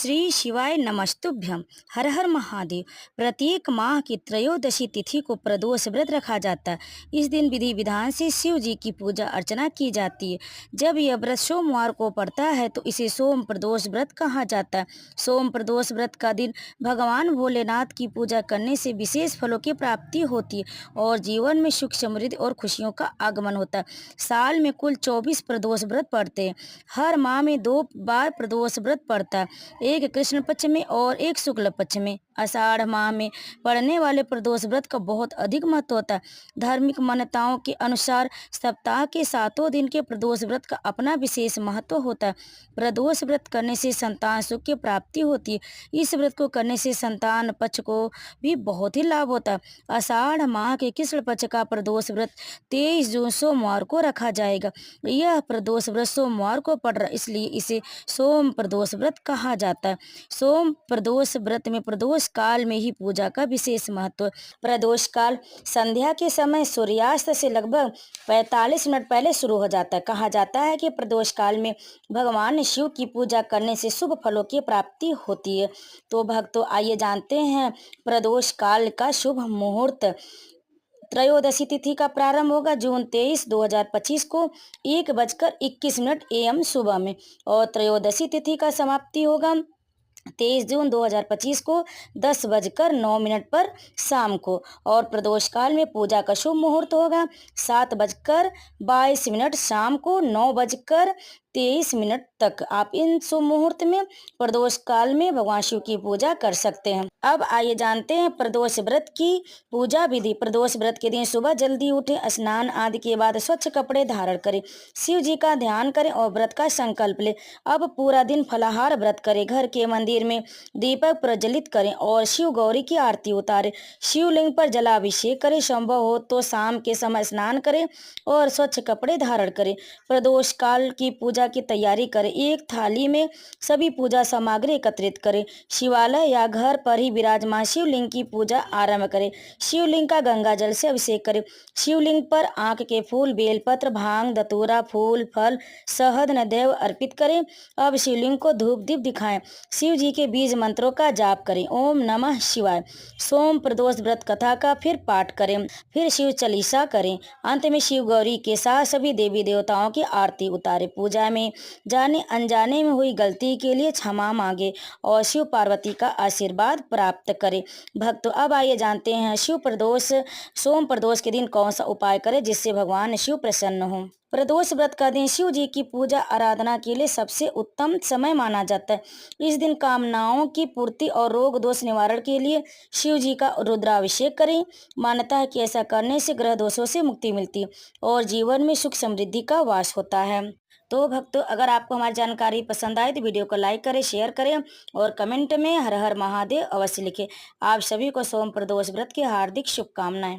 श्री शिवाय नमस्तुभ्यम। हर हर महादेव। प्रत्येक माह की त्रयोदशी तिथि को प्रदोष व्रत रखा जाता है। इस दिन विधि विधान से शिव जी की पूजा अर्चना की जाती है। जब यह व्रत सोमवार को पड़ता है तो इसे सोम प्रदोष व्रत कहा जाता है। सोम प्रदोष व्रत का दिन भगवान भोलेनाथ की पूजा करने से विशेष फलों की प्राप्ति होती है और जीवन में सुख समृद्धि और खुशियों का आगमन होता है। साल में कुल 24 प्रदोष व्रत पड़ते हैं। हर माह में 2 बार प्रदोष व्रत पड़ता है, एक कृष्ण पक्ष में और एक शुक्ल पक्ष में। आषाढ़ माह में पड़ने वाले प्रदोष व्रत का बहुत अधिक महत्व होता है। धार्मिक मान्यताओं के अनुसार सप्ताह के 7 दिन के प्रदोष व्रत का अपना विशेष महत्व होता है। प्रदोष व्रत करने से संतान सुख की प्राप्ति होती है। इस व्रत को करने से संतान पक्ष को भी बहुत ही लाभ होता है। आषाढ़ माह के कृष्ण पक्ष का प्रदोष व्रत 23 जून सोमवार को रखा जाएगा। यह प्रदोष व्रत सोमवार को पड़ रहा है, इसलिए इसे सोम प्रदोष व्रत कहा जाता है। सोम प्रदोष व्रत में प्रदोष काल में ही पूजा का विशेष महत्व। प्रदोष काल संध्या के समय सूर्यास्त से लगभग 45 मिनट पहले शुरू हो जाता है। कहा जाता है कि प्रदोष काल में भगवान शिव की पूजा करने से शुभ फलों की प्राप्ति होती है। तो भक्तों, आइए जानते हैं प्रदोष काल का शुभ मुहूर्त। त्रयोदशी तिथि का प्रारंभ होगा जून 23, 2025 को 1:21 AM सुबह में और त्रयोदशी तिथि का समाप्ति होगा 23 जून 2025 को 10:09 पर शाम को। और प्रदोष काल में पूजा का शुभ मुहूर्त होगा 7:22 शाम को 9:23 तक। आप इन शुभ मुहूर्त में प्रदोष काल में भगवान शिव की पूजा कर सकते हैं। अब आइए जानते हैं प्रदोष व्रत की पूजा विधि। प्रदोष व्रत के दिन सुबह जल्दी उठें, स्नान आदि के बाद स्वच्छ कपड़े धारण करें, शिव जी का ध्यान करें और व्रत का संकल्प लें। अब पूरा दिन फलाहार व्रत करें, घर के मंदिर में दीपक प्रज्वलित करें और शिव गौरी की आरती उतारें, शिवलिंग पर जलाभिषेक करें। संभव हो तो शाम के समय स्नान करें और स्वच्छ कपड़े धारण करें। प्रदोष काल की पूजा की तैयारी करें। एक थाली में सभी पूजा सामग्री एकत्रित करें। शिवालय या घर पर ही विराजमान शिवलिंग की पूजा आरंभ करें। शिवलिंग का गंगा जल से अभिषेक करें। शिवलिंग पर आंख के फूल, बेलपत्र, भांग, धतूरा, फूल, फल, शहद, नैवेद्य अर्पित करें। अब शिवलिंग को धूप दीप दिखाएं। शिव जी के बीज मंत्रों का जाप करें। ओम नमः शिवाय। सोम प्रदोष व्रत कथा का फिर पाठ करें, फिर शिव चालीसा करें। अंत में शिव गौरी के साथ सभी देवी देवताओं की आरती उतारें। पूजा में जाने अनजाने में हुई गलती के लिए क्षमा मांगे और शिव पार्वती का आशीर्वाद प्राप्त करें। भक्तों, अब आइए जानते हैं सोम प्रदोष के दिन कौन सा उपाय करें जिससे भगवान शिव प्रसन्न हो। प्रदोष व्रत का दिन शिव जी की पूजा आराधना के लिए सबसे उत्तम समय माना जाता है। इस दिन कामनाओं की पूर्ति और रोग दोष निवारण के लिए शिव जी का रुद्राभिषेक करें। मान्यता है कि ऐसा करने से ग्रह दोषों से मुक्ति मिलती है और जीवन में सुख समृद्धि का वास होता है। तो भक्तों, अगर आपको हमारी जानकारी पसंद आए तो वीडियो को लाइक करें, शेयर करें और कमेंट में हर हर महादेव अवश्य लिखें। आप सभी को सोम प्रदोष व्रत की हार्दिक शुभकामनाएं।